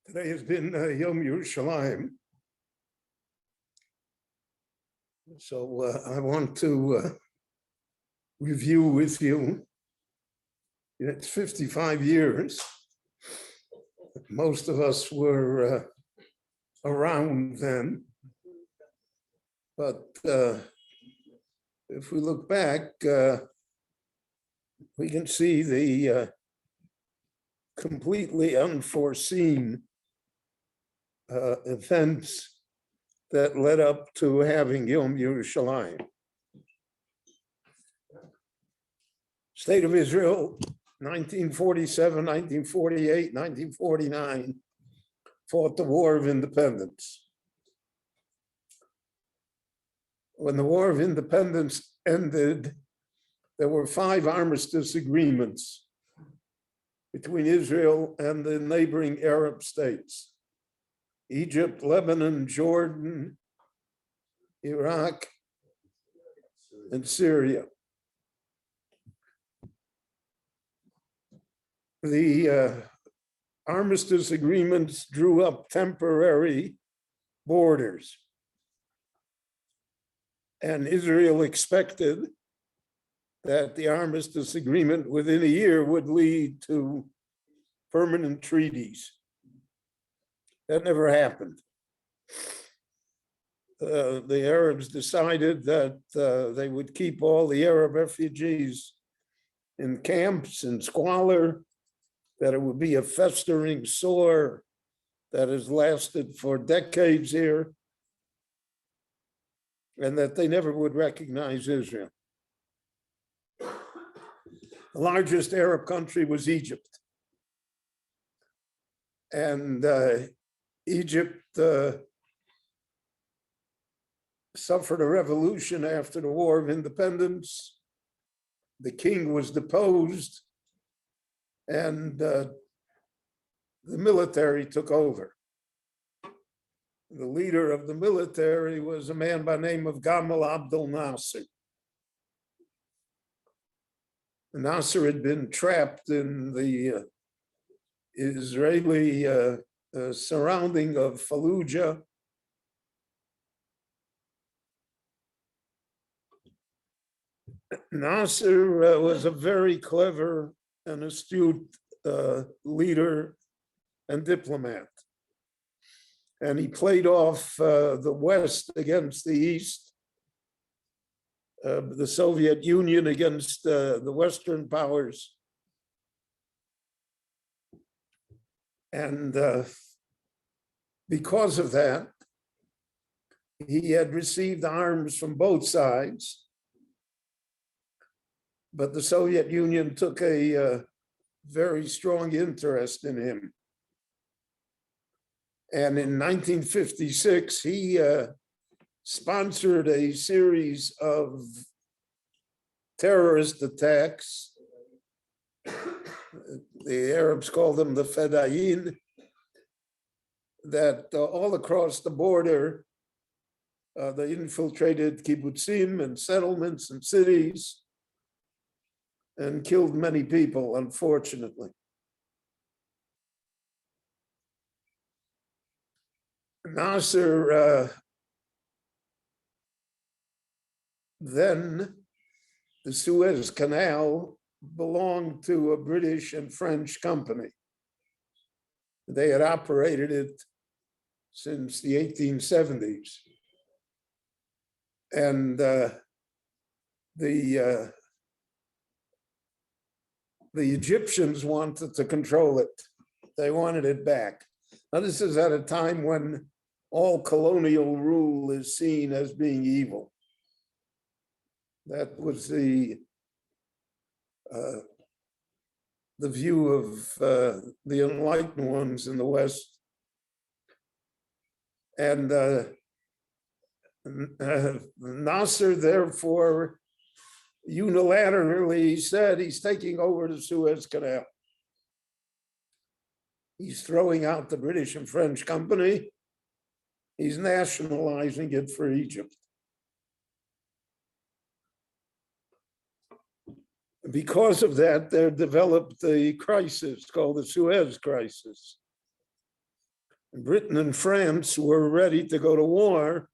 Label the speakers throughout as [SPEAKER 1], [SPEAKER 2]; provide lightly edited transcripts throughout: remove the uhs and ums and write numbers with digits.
[SPEAKER 1] Today has been Yom Yerushalayim. So I want to review with you. It's 55 years. Most of us were around then. But if we look back, we can see the completely unforeseen events that led up to having Yom Yerushalayim. State of Israel, 1947, 1948, 1949, fought the War of Independence. When the War of Independence ended, there were 5 Armistice Agreements between Israel and the neighboring Arab states: Egypt, Lebanon, Jordan, Iraq, and Syria. The Armistice Agreements drew up temporary borders, and Israel expected that the Armistice Agreement within a year would lead to permanent treaties. That never happened. The Arabs decided that they would keep all the Arab refugees in camps in squalor, that it would be a festering sore that has lasted for decades here, and that they never would recognize Israel. The largest Arab country was Egypt. And Egypt suffered a revolution after the War of Independence. The king was deposed, and the military took over. The leader of the military was a man by the name of Gamal Abdel Nasser. Nasser had been trapped in the Israeli surrounding of Fallujah. Nasser was a very clever and astute leader and diplomat. And he played off the West against the East, the Soviet Union against the Western powers. And because of that, he had received arms from both sides. But the Soviet Union took a very strong interest in him. And in 1956, he sponsored a series of terrorist attacks. The Arabs call them the Fedayeen, that all across the border, they infiltrated kibbutzim and settlements and cities and killed many people, unfortunately. Nasser, then the Suez Canal belonged to a British and French company. They had operated it since the 1870s. And the Egyptians wanted to control it. They wanted it back. Now, this is at a time when all colonial rule is seen as being evil. That was the view of the enlightened ones in the West. And Nasser, therefore, unilaterally said he's taking over the Suez Canal. He's throwing out the British and French company. He's nationalizing it for Egypt. Because of that, there developed a crisis called the Suez Crisis. Britain and France were ready to go to war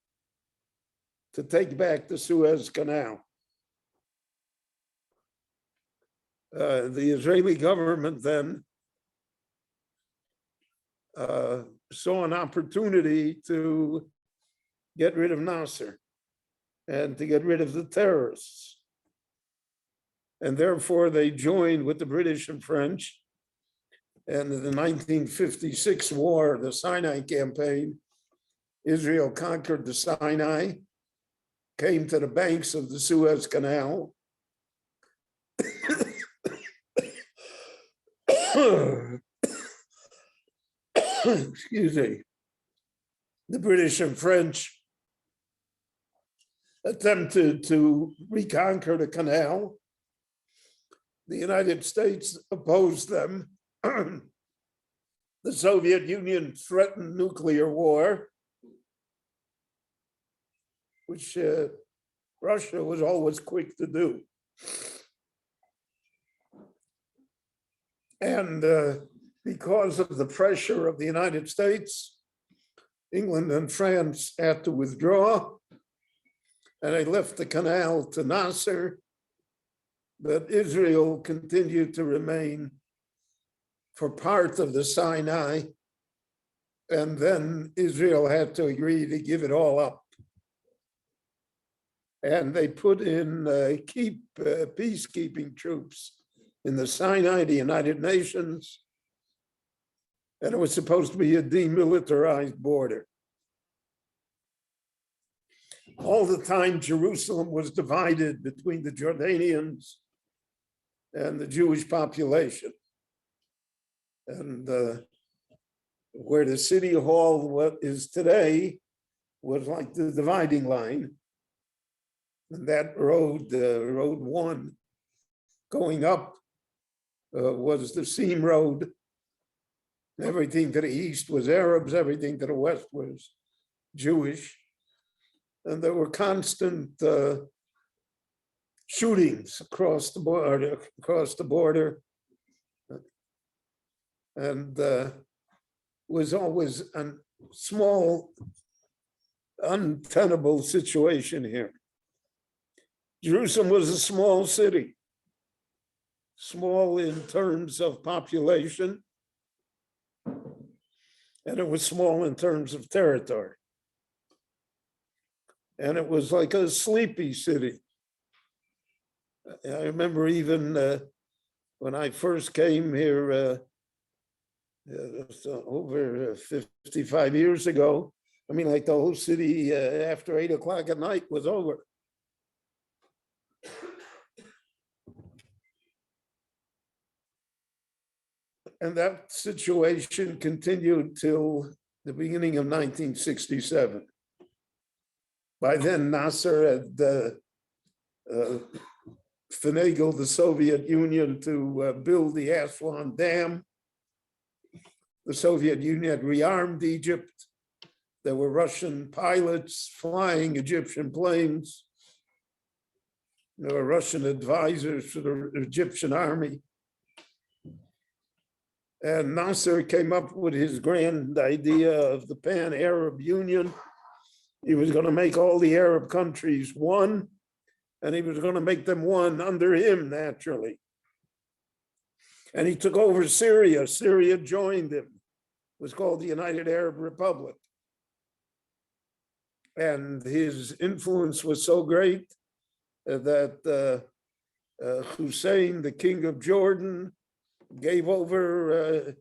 [SPEAKER 1] to take back the Suez Canal. The Israeli government then saw an opportunity to get rid of Nasser and to get rid of the terrorists. And therefore they joined with the British and French. And in the 1956 war, the Sinai Campaign, Israel conquered the Sinai, came to the banks of the Suez Canal. Excuse me. The British and French attempted to reconquer the canal. The United States opposed them. The Soviet Union threatened nuclear war, which Russia was always quick to do. And because of the pressure of the United States, England and France had to withdraw, and they left the canal to Nasser, but Israel continued to remain for part of the Sinai, and then Israel had to agree to give it all up. And they put in peacekeeping troops in the Sinai, the United Nations, and it was supposed to be a demilitarized border. All the time, Jerusalem was divided between the Jordanians and the Jewish population. And where the city hall is today was like the dividing line. And that road, Road 1, going up was the Seam Road. Everything to the east was Arabs, everything to the west was Jewish. And there were constant shootings across the border. And was always a small, untenable situation here. Jerusalem was a small city, small in terms of population, and it was small in terms of territory. And it was like a sleepy city. I remember even when I first came here over 55 years ago, I mean, like the whole city after 8 o'clock at night was over. And that situation continued till the beginning of 1967. By then, Nasser had finagled the Soviet Union to build the Aswan Dam. The Soviet Union had rearmed Egypt. There were Russian pilots flying Egyptian planes. There were Russian advisors to the Egyptian army. And Nasser came up with his grand idea of the Pan-Arab Union. He was going to make all the Arab countries one, and he was going to make them one under him, naturally. And he took over Syria. Syria joined him. It was called the United Arab Republic. And his influence was so great that Hussein, the king of Jordan, gave over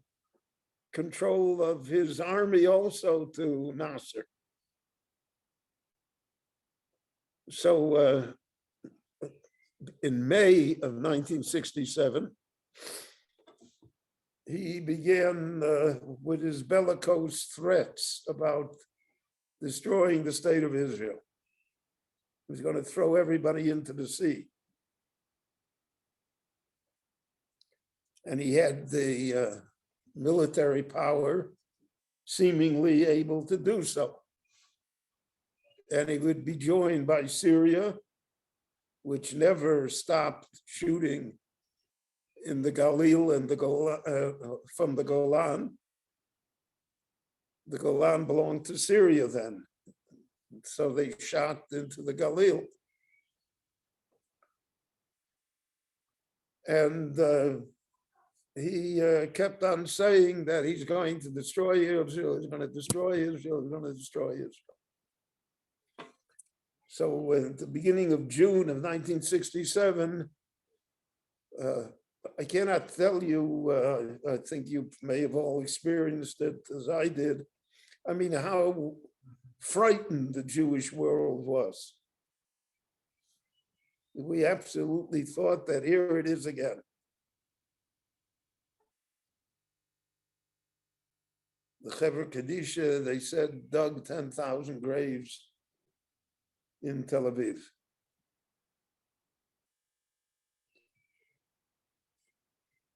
[SPEAKER 1] control of his army also to Nasser. So in May of 1967, he began with his bellicose threats about destroying the state of Israel. He was going to throw everybody into the sea. And he had the military power, seemingly able to do so. And he would be joined by Syria, which never stopped shooting in the Galil and the Golan, from the Golan. the Golan belonged to Syria then. So they shot into the Galil. And he kept on saying that he's going to destroy Israel, he's going to destroy Israel, he's going to destroy Israel. So at the beginning of June of 1967, I cannot tell you, I think you may have all experienced it as I did. I mean, how frightened the Jewish world was. We absolutely thought that here it is again. The Chevra Kadisha, they said, dug 10,000 graves in Tel Aviv.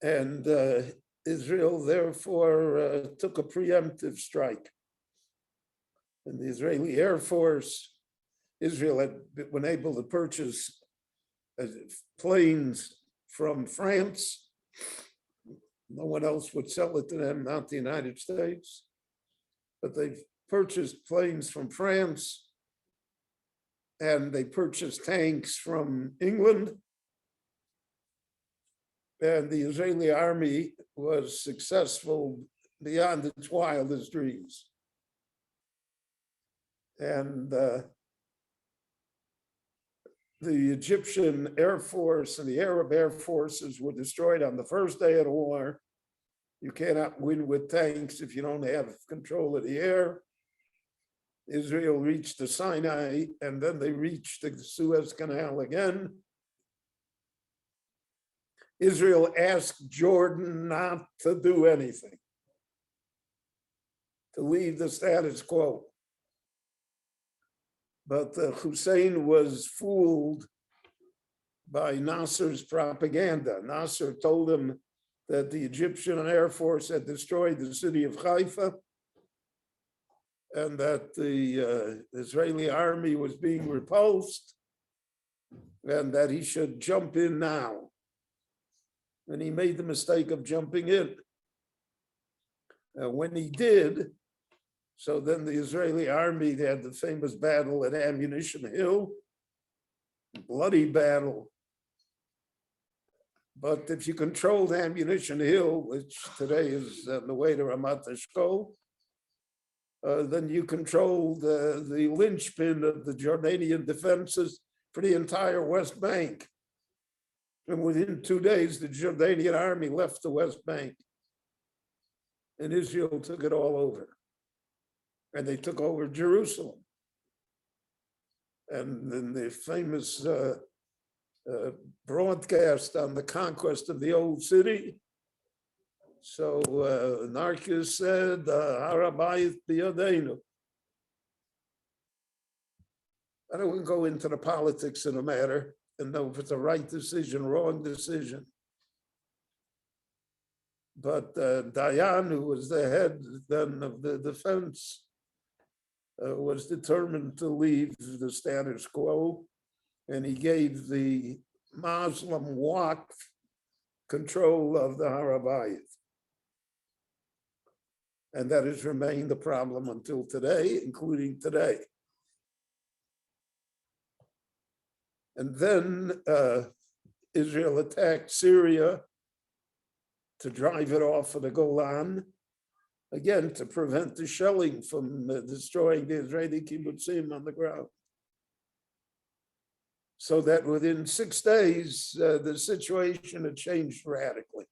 [SPEAKER 1] And Israel, therefore, took a preemptive strike. And the Israeli Air Force, Israel had been able to purchase planes from France. No one else would sell it to them, not the United States. But they've purchased planes from France, and they purchased tanks from England. And the Israeli army was successful beyond its wildest dreams. And the Egyptian Air Force and the Arab Air Forces were destroyed on the first day of the war. You cannot win with tanks if you don't have control of the air. Israel reached the Sinai, and then they reached the Suez Canal again. Israel asked Jordan not to do anything, to leave the status quo. But Hussein was fooled by Nasser's propaganda. Nasser told him that the Egyptian Air Force had destroyed the city of Haifa and that the Israeli army was being repulsed and that he should jump in now. And he made the mistake of jumping in. When he did, so then the Israeli army, they had the famous battle at Ammunition Hill, bloody battle. But if you controlled Ammunition Hill, which today is on the way to Ramat Eshkol, then you controlled the linchpin of the Jordanian defenses for the entire West Bank. And within 2 days, the Jordanian army left the West Bank. And Israel took it all over. And they took over Jerusalem. And then the famous broadcast on the conquest of the old city. So Narkis said, Har Habayit biyadenu. I don't want to go into the politics of the matter and know if it's a right decision, wrong decision. But Dayan, who was the head then of the defense, was determined to leave the status quo, and he gave the Muslim Waqf control of the Har Habayit. And that has remained the problem until today, including today. And then Israel attacked Syria to drive it off of the Golan, again, to prevent the shelling from destroying the Israeli kibbutzim on the ground. So that within 6 days, the situation had changed radically.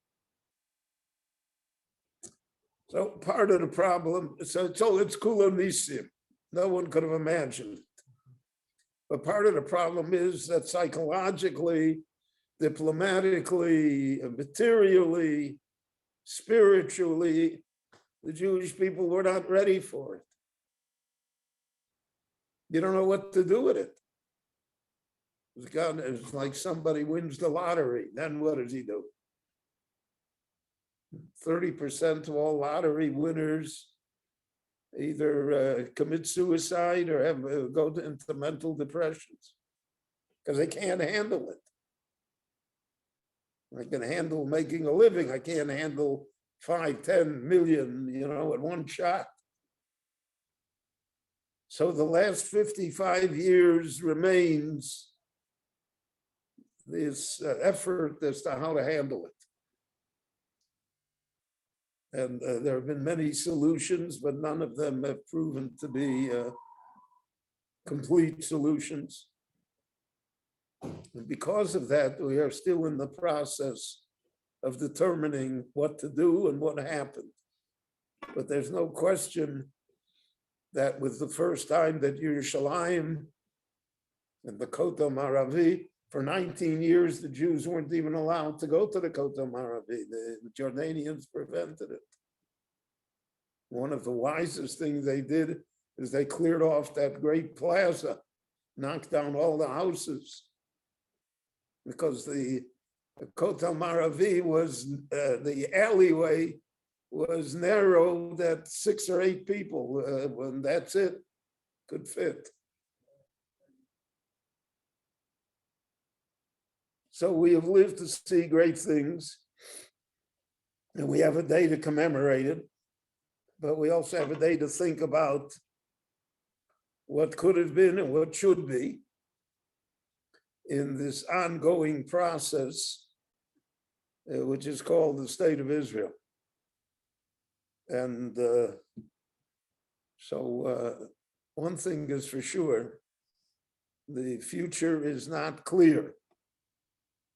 [SPEAKER 1] So part of the problem, so it's kula nisim. No one could have imagined it. But part of the problem is that psychologically, diplomatically, materially, spiritually, the Jewish people were not ready for it. You don't know what to do with it. It's like somebody wins the lottery. Then what does he do? 30% of all lottery winners either commit suicide or go into mental depressions because they can't handle it. I can handle making a living. I can't handle 5, 10 million, at one shot. So the last 55 years remains this effort as to how to handle it. And there have been many solutions, but none of them have proven to be complete solutions. And because of that, we are still in the process of determining what to do and what happened. But there's no question that with the first time that Yerushalayim and the Kotel Maravi, for 19 years, the Jews weren't even allowed to go to the Kotel Maravi. The Jordanians prevented it. One of the wisest things they did is they cleared off that great plaza, knocked down all the houses, because the Kotel Maravi was, the alleyway was narrow that 6 or 8 people, when that's it, could fit. So we have lived to see great things, and we have a day to commemorate it, but we also have a day to think about what could have been and what should be in this ongoing process, which is called the State of Israel. And so one thing is for sure, the future is not clear,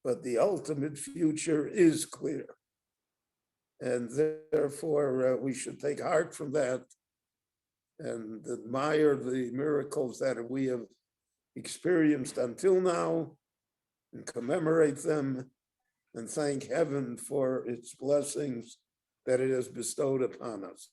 [SPEAKER 1] but the ultimate future is clear. And therefore, we should take heart from that and admire the miracles that we have experienced until now and commemorate them and thank heaven for its blessings that it has bestowed upon us.